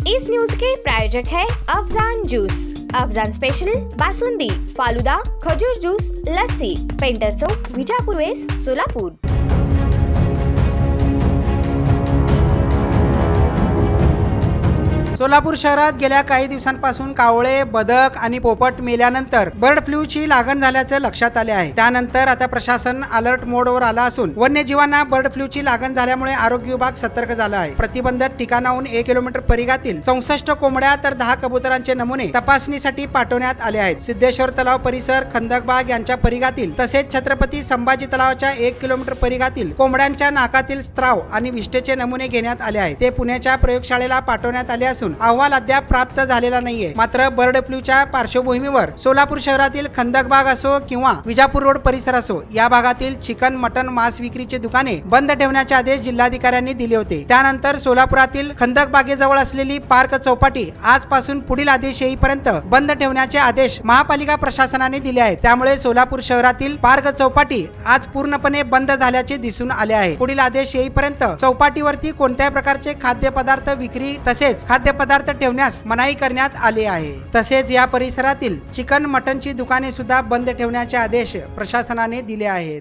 इस news के प्रायोजक है Afzan juice. Afzan special basundi, falooda, खजूर जूस, लस्सी, पेंटर चौक, विजापूर वेस्ट, सोलापूर। सोलापूर शहरात गेल्या काही दिवसांपासून कावळे, बदक आणि पोपट मेल्यानंतर बर्ड फ्लूची लागण झाल्याचे लक्षात आले आहे। त्यानंतर आता प्रशासन अलर्ट मोडवर आला असून वन्यजीवांना बर्ड फ्लूची लागण झाल्यामुळे आरोग्य विभाग सतर्क झाला आहे। प्रतिबंधित ठिकाणाहून 1 किलोमीटर परिघातील 64 कोंबड्या तर 10 कबुतरांचे नमुने तपासणीसाठी पाठवण्यात आले आहेत। सिद्धेश्वर तलाव परिसर, खंदकबाग यांच्या परिघातील तसेच छत्रपती संभाजी तलावाच्या 1 किलोमीटर परिघातील कोंबड्यांच्या नाकातील स्त्राव आणि विष्ठेचे नमुने घेण्यात आले आहेत। ते पुण्याच्या प्रयोगशाळेला पाठवण्यात आले असून अहवाल अद्याप प्राप्त झालेला नाहीये। मात्र बर्ड फ्लूच्या पार्श्वभूमीवर सोलापूर शहरातील खंदकबाग असो किंवा विजापूर रोड परिसर असो, या भागातील चिकन, मटन, मांस विक्रीची दुकाने बंद ठेवण्याचे आदेश जिल्हाधिकाऱ्यांनी दिले होते। त्यानंतर सोलापुरातील खंदकबागेजवळ असलेली पार्क चौपाटी आजपासून पुढील आदेश येईपर्यंत बंद ठेवण्याचे आदेश महापालिका प्रशासनाने दिले आहेत। त्यामुळे सोलापूर शहरातील पार्क चौपाटी आज पूर्णपणे बंद झाल्याचे दिसून आले आहे। पुढील आदेश येईपर्यंत चौपाटीवरती कोणत्याही प्रकारचे खाद्यपदार्थ विक्री तसेच खाद्यपदार्थ ठेवण्यास मनाई करण्यात आली आहे। तसेच या परिसरातील चिकन, मटनची दुकाने सुद्धा बंद ठेवण्याचे आदेश प्रशासनाने दिले आहेत।